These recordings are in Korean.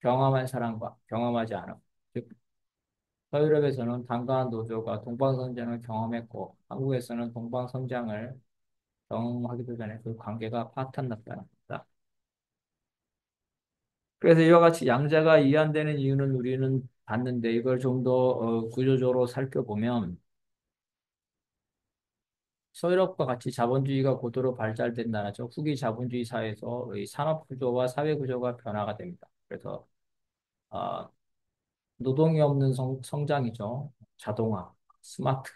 경험한 사람과 경험하지 않은. 즉, 서유럽에서는 단과한 노조가 동방선장을 경험했고, 한국에서는 동방선장을 경험하기도 전에 그 관계가 파탄났다는 겁니다. 그래서 이와 같이 양자가 이해안되는 이유는 우리는 봤는데 이걸 좀 더 구조적으로 살펴보면 서유럽과 같이 자본주의가 고도로 발달된 나라죠. 후기 자본주의 사회에서 이 산업 구조와 사회 구조가 변화가 됩니다. 그래서 아, 노동이 없는 성장이죠. 자동화, 스마트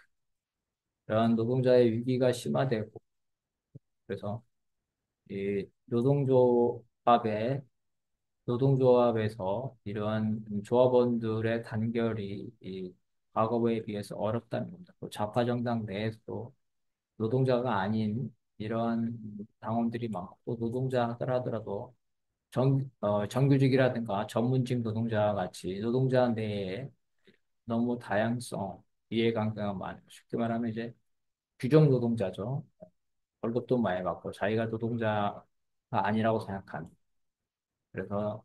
이런 노동자의 위기가 심화되고 그래서 이 노동조합에서 이러한 조합원들의 단결이 이 과거에 비해서 어렵다는 겁니다. 또 좌파 정당 내에서도 노동자가 아닌 이러한 당원들이 많고 또 노동자 하더라도 정규직이라든가 전문직 노동자 같이 노동자 내에 너무 다양성, 이해관계가 많아요. 쉽게 말하면 이제 규정 노동자죠. 월급도 많이 받고 자기가 노동자가 아니라고 생각하는. 그래서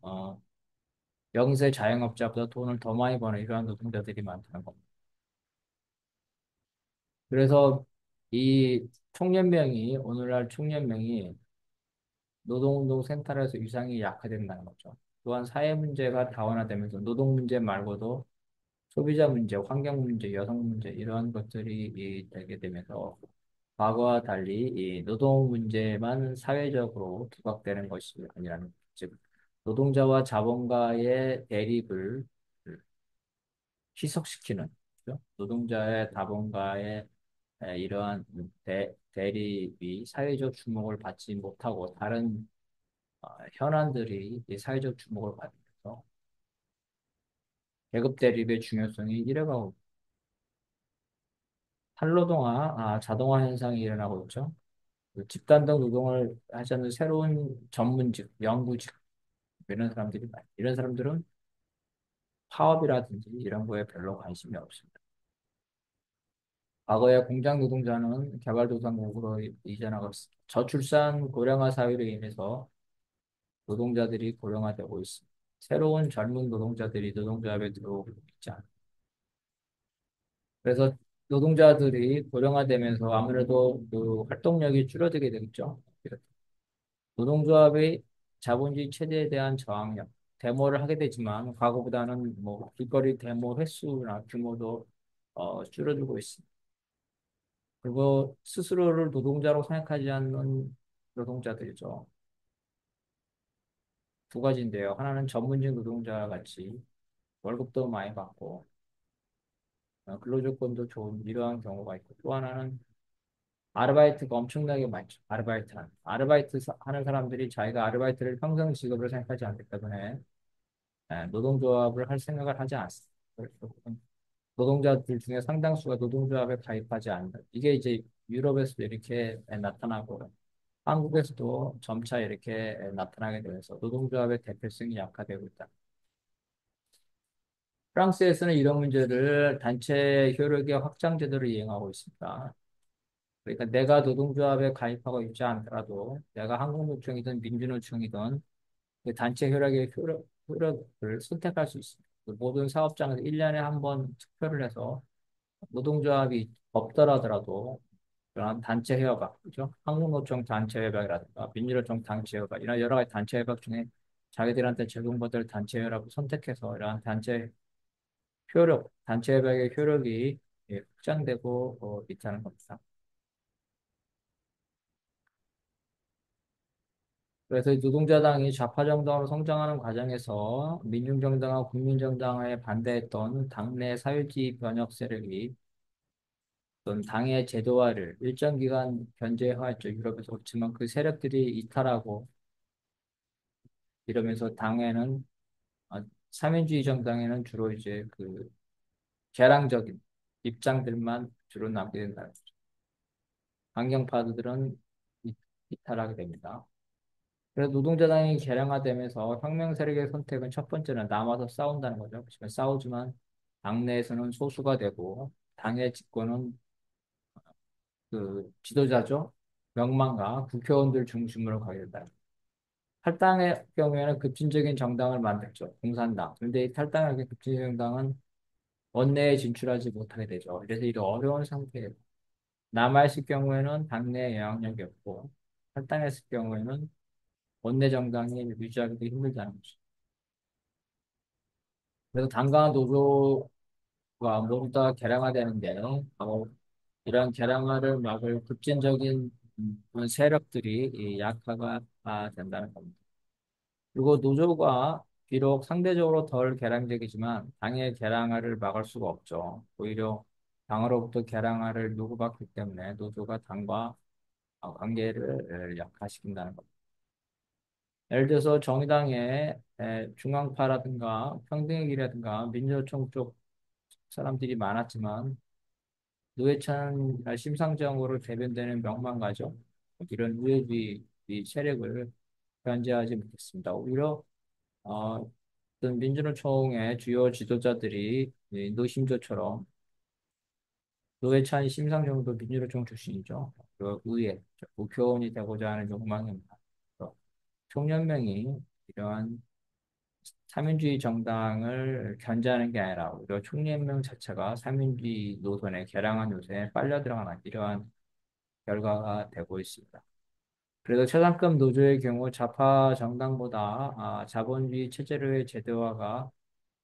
영세 자영업자보다 돈을 더 많이 버는 이러한 노동자들이 많다는 겁니다. 그래서 이 총연맹이 오늘날 총연맹이 노동운동 센터에서 위상이 약화된다는 거죠. 또한 사회 문제가 다원화되면서 노동 문제 말고도 소비자 문제, 환경 문제, 여성 문제 이러한 것들이 되게 되면서 과거와 달리 이 노동 문제만 사회적으로 부각되는 것이 아니라는 즉 노동자와 자본가의 대립을 희석시키는 그죠? 노동자의 자본가의 이러한 대립이 사회적 주목을 받지 못하고 다른 현안들이 이 사회적 주목을 받으면서 계급 대립의 중요성이 잃어가고 탈노동화, 자동화 현상이 일어나고 있죠. 그 집단적 노동을 하지 않는 새로운 전문직, 연구직 이런 사람들이 많아요. 이런 사람들은 파업이라든지 이런 거에 별로 관심이 없습니다. 과거에 공장 노동자는 개발도상국으로 이전하고 있습니다. 저출산 고령화 사회로 인해서 노동자들이 고령화되고 있습니다. 새로운 젊은 노동자들이 노동조합에 들어오고 있지 않습니다. 그래서 노동자들이 고령화되면서 아무래도 그 활동력이 줄어들게 되겠죠. 노동조합의 자본주의 체제에 대한 저항력, 데모를 하게 되지만 과거보다는 뭐 길거리 데모 횟수나 규모도 줄어들고 있습니다. 그리고 스스로를 노동자로 생각하지 않는 노동자들이죠. 두 가지인데요. 하나는 전문직 노동자 같이 월급도 많이 받고 근로조건도 좋은 이러한 경우가 있고 또 하나는 아르바이트가 엄청나게 많죠. 하는 사람들이 자기가 아르바이트를 평생 직업으로 생각하지 않기 때문에 노동조합을 할 생각을 하지 않습니다. 그래서 노동자들 중에 상당수가 노동조합에 가입하지 않는다. 이게 이제 유럽에서도 이렇게 나타나고 한국에서도 점차 이렇게 나타나게 되면서 노동조합의 대표성이 약화되고 있다. 프랑스에서는 이런 문제를 단체 효력의 확장 제도를 이행하고 있습니다. 그러니까 내가 노동조합에 가입하고 있지 않더라도 내가 한국노총이든 민주노총이든 그 단체 효력을 선택할 수 있습니다. 그 모든 사업장에서 1년에 한 번 투표를 해서 노동조합이 없더라도 그런 단체 협약, 그죠? 한국노총 단체 협약이라든가 민주노총 단체 협약 이런 여러 가지 단체 협약 중에 자기들한테 적용받을 단체 협약을 선택해서 이러한 단체 협약의 효력이 확장되고 있다는 겁니다. 그래서 이 노동자당이 좌파 정당으로 성장하는 과정에서 민중정당과 국민정당에 반대했던 당내 사회주의 변혁 세력이 어떤 당의 제도화를 일정 기간 견제하였죠. 유럽에서 그렇지만 그 세력들이 이탈하고 이러면서 당에는 사민주의 정당에는 주로 이제 그 개량적인 입장들만 주로 남게 된다. 강경파들은 이탈하게 됩니다. 그래서 노동자당이 개량화되면서 혁명 세력의 선택은 첫 번째는 남아서 싸운다는 거죠. 그렇지만 싸우지만 당내에서는 소수가 되고 당의 집권은 그 지도자죠. 명망가 국회의원들 중심으로 가게 된다. 탈당의 경우에는 급진적인 정당을 만들죠. 공산당. 근데 이 탈당의 급진적인 정당은 원내에 진출하지 못하게 되죠. 그래서 이런 어려운 상태에 남아있을 경우에는 당내 영향력이 없고 탈당했을 경우에는 원내 정당이 유지하기도 힘들다는 거죠. 그래서 당과 노조가 모두 다 개량화되는데 이런 개량화를 막을 급진적인 세력들이 이 약화가 된다는 겁니다. 그리고 노조가 비록 상대적으로 덜 개량적이지만 당의 개량화를 막을 수가 없죠. 오히려 당으로부터 개량화를 요구받기 때문에 노조가 당과 관계를 약화시킨다는 겁니다. 예를 들어서 정의당의 중앙파라든가 평등의 길이라든가 민주노총 쪽 사람들이 많았지만 노회찬 심상정으로 대변되는 명망가죠. 이런 우회주의 세력을 견제하지 못했습니다. 오히려 어떤 민주노총의 주요 지도자들이 이 노심조처럼 노회찬 심상정도 민주노총 출신이죠. 그 의회 국회의원이 되고자 하는 욕망입니다. 그래서 총연맹이 이러한 삼인주의 정당을 견제하는 게 아니라 오히려 총연맹 자체가 삼인주의 노선에 개량한 요새에 빨려 들어가는 이러한 결과가 되고 있습니다. 그래서 최상급 노조의 경우 좌파 정당보다 자본주의 체제로의 제도화가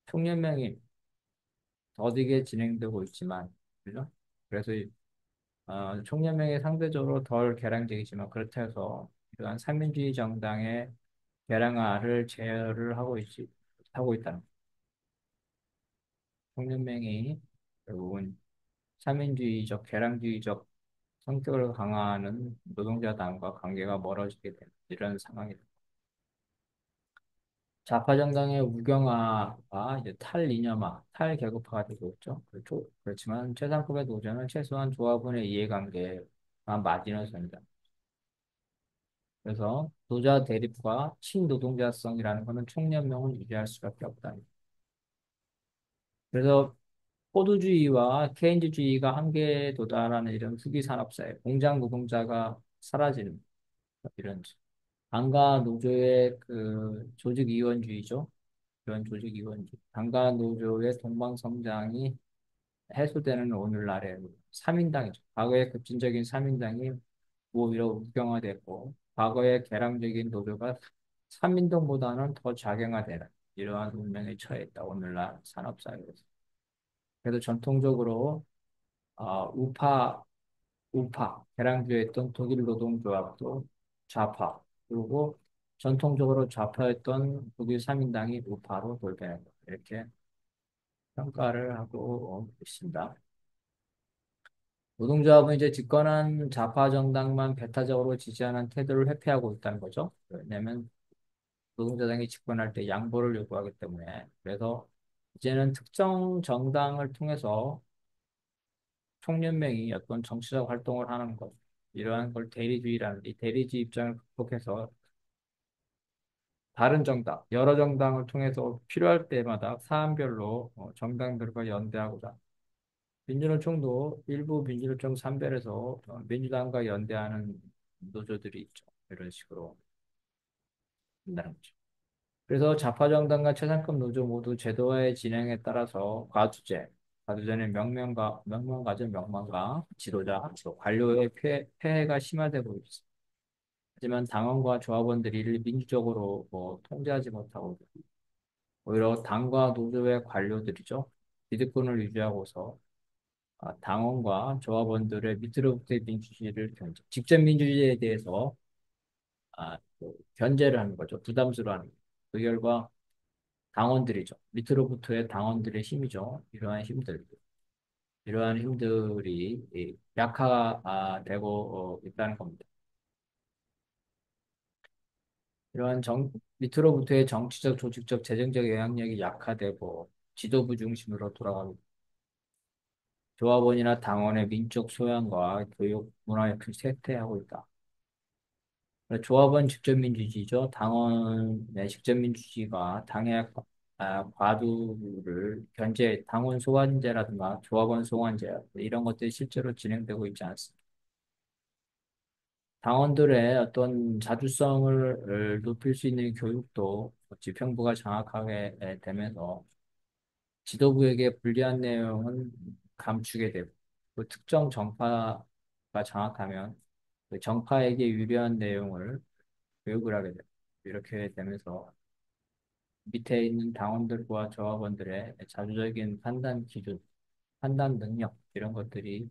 총연맹이 더디게 진행되고 있지만, 그죠? 그래서 총연맹이 상대적으로 덜 개량적이지만 그렇다 해서 이러한 삼민주의 정당의 개량화를 제어를 하고 있다는 거죠. 총연맹이 결국은 삼민주의적, 개량주의적 성격을 강화하는 노동자당과 관계가 멀어지게 되는 이런 상황이다. 좌파 정당의 우경화와 이제 탈이념화, 탈계급화가 되고 있죠. 그렇죠. 그렇지만 최상급의 노조는 최소한 조합원의 이해관계가 마지노선이다. 그래서 노자 대립과 친노동자성이라는 것은 총연맹을 유지할 수밖에 없다. 그래서 포도주의와 케인즈주의가 한계에 도달하는 이런 후기 산업사회, 공장 노동자가 사라지는 이런 당과 노조의 그 조직 이원주의죠. 그런 조직 이원주의, 당과 노조의 동방성장이 해소되는 오늘날의 3인당이죠. 과거의 급진적인 3인당이 오히려 우경화됐고, 과거의 개량적인 노조가 3인동보다는 더 작용화되는 이러한 운명에 처해 있다. 오늘날 산업사회에서. 그래서 전통적으로 우파 개량주의였던 독일 노동조합도 좌파, 그리고 전통적으로 좌파였던 독일 3인당이 우파로 돌변했다. 이렇게 평가를 하고 있습니다. 노동조합은 이제 집권한 좌파 정당만 배타적으로 지지하는 태도를 회피하고 있다는 거죠. 왜냐하면 노동자당이 집권할 때 양보를 요구하기 때문에. 그래서 이제는 특정 정당을 통해서 총연맹이 어떤 정치적 활동을 하는 것, 이러한 걸 대리주의라는 이 대리주의 입장을 극복해서 다른 정당, 여러 정당을 통해서 필요할 때마다 사안별로 정당들과 연대하고자 민주노총도 일부 민주노총 산별에서 민주당과 연대하는 노조들이 있죠. 이런 식으로 한다는 거죠. 그래서 좌파 정당과 최상급 노조 모두 제도화의 진행에 따라서 과두제는 명명가죠, 명망가, 지도자, 또 관료의 폐해가 심화되고 있습니다. 하지만 당원과 조합원들이 이를 민주적으로 통제하지 못하고 오히려 당과 노조의 관료들이죠. 기득권을 유지하고서 당원과 조합원들의 밑으로부터의 민주주의를 직접 민주주의에 대해서 견제를 하는 거죠. 부담스러워하는 거죠. 그 결과 당원들이죠. 밑으로부터의 당원들의 힘이죠. 이러한 힘들이 약화되고 있다는 겁니다. 밑으로부터의 정치적, 조직적, 재정적 영향력이 약화되고 지도부 중심으로 돌아가고 조합원이나 당원의 민족 소양과 교육 문화에 큰 쇠퇴하고 있다. 조합원 직접민주주의죠. 당원의 직접민주주의가 당의 과두를 당원 소환제라든가 조합원 소환제 이런 것들이 실제로 진행되고 있지 않습니다. 당원들의 어떤 자주성을 높일 수 있는 교육도 지평부가 장악하게 되면서 지도부에게 불리한 내용은 감추게 되고 그 특정 정파가 장악하면 그 정파에게 유리한 내용을 교육을 하게 됩니다. 이렇게 되면서 밑에 있는 당원들과 조합원들의 자주적인 판단 기준, 판단 능력 이런 것들이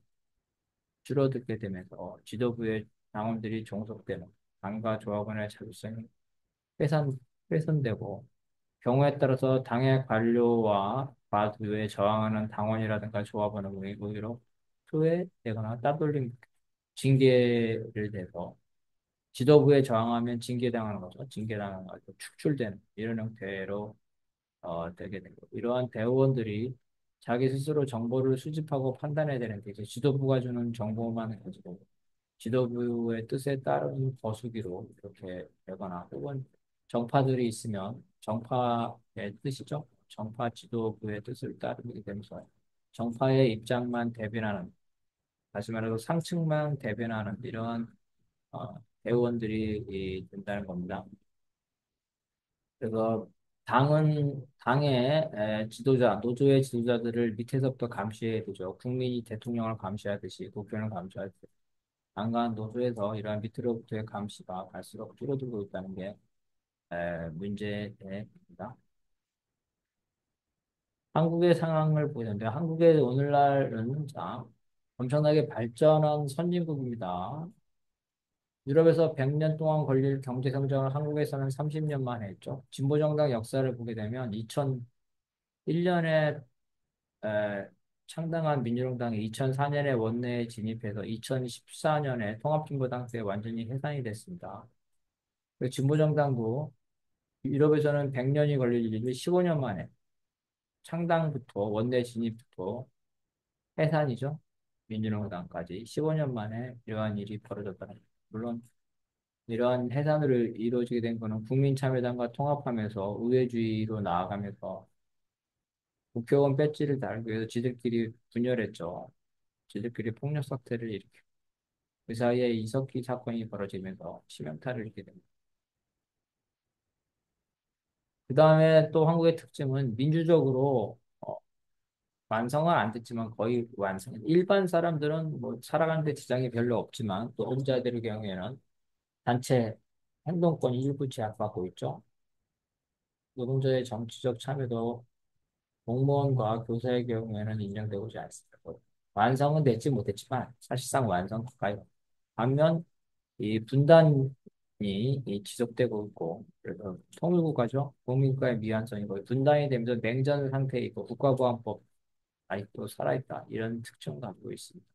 줄어들게 되면서 지도부의 당원들이 종속되는 당과 조합원의 자주성이 훼산, 훼손되고 경우에 따라서 당의 관료와 과도에 저항하는 당원이라든가 조합원은 오히려 소외되거나 따돌림 징계를 내서 지도부에 저항하면 징계당하는 거죠. 징계당하는 거죠. 축출되는 이런 형태로 되게 되고 이러한 대의원들이 자기 스스로 정보를 수집하고 판단해야 되는데 이제 지도부가 주는 정보만 가지고 지도부의 뜻에 따른 거수기로 이렇게 되거나 혹은 정파들이 있으면 정파의 뜻이죠. 정파 지도부의 뜻을 따르게 되면서 정파의 입장만 대변하는 다시 말해서 상층만 대변하는 이러한 대의원들이 된다는 겁니다. 그래서 당의 지도자, 노조의 지도자들을 밑에서부터 감시해야 되죠. 국민이 대통령을 감시하듯이 국회의원을 감시하듯이 당과 노조에서 이러한 밑으로부터의 감시가 갈수록 줄어들고 있다는 게 문제입니다. 한국의 상황을 보는데 한국의 오늘날은 자, 엄청나게 발전한 선진국입니다. 유럽에서 100년 동안 걸릴 경제 성장을 한국에서는 30년 만에 했죠. 진보정당 역사를 보게 되면 2001년에 창당한 민주노동당이 2004년에 원내에 진입해서 2014년에 통합진보당대에 완전히 해산이 됐습니다. 그리고 진보정당도 유럽에서는 100년이 걸릴 일을 15년 만에 창당부터 원내 진입부터 해산이죠. 민주노동당까지 15년 만에 이러한 일이 벌어졌다는 거죠. 물론 이러한 해산으로 이루어지게 된 거는 국민참여당과 통합하면서 우회주의로 나아가면서 국회의원 배지를 달기 위해서 지들끼리 분열했죠. 지들끼리 폭력 사태를 일으키고 그 사이에 이석기 사건이 벌어지면서 치명타를 입게 됩니다. 그 다음에 또 한국의 특징은 민주적으로 완성은 안 됐지만 거의 완성. 일반 사람들은 뭐 살아가는데 지장이 별로 없지만 또 노동자들의 경우에는 단체 행동권이 일부 제약받고 있죠. 노동자의 정치적 참여도 공무원과 교사의 경우에는 인정되지 않습니다. 뭐 완성은 됐지 못했지만 사실상 완성 가까이. 반면 이 분단이 지속되고 있고 그래서 통일국가죠. 국민국가의 미완성이 거의 분단이 되면서 냉전 상태에 있고 국가보안법 아직도 살아있다 이런 특징을 가지고 있습니다.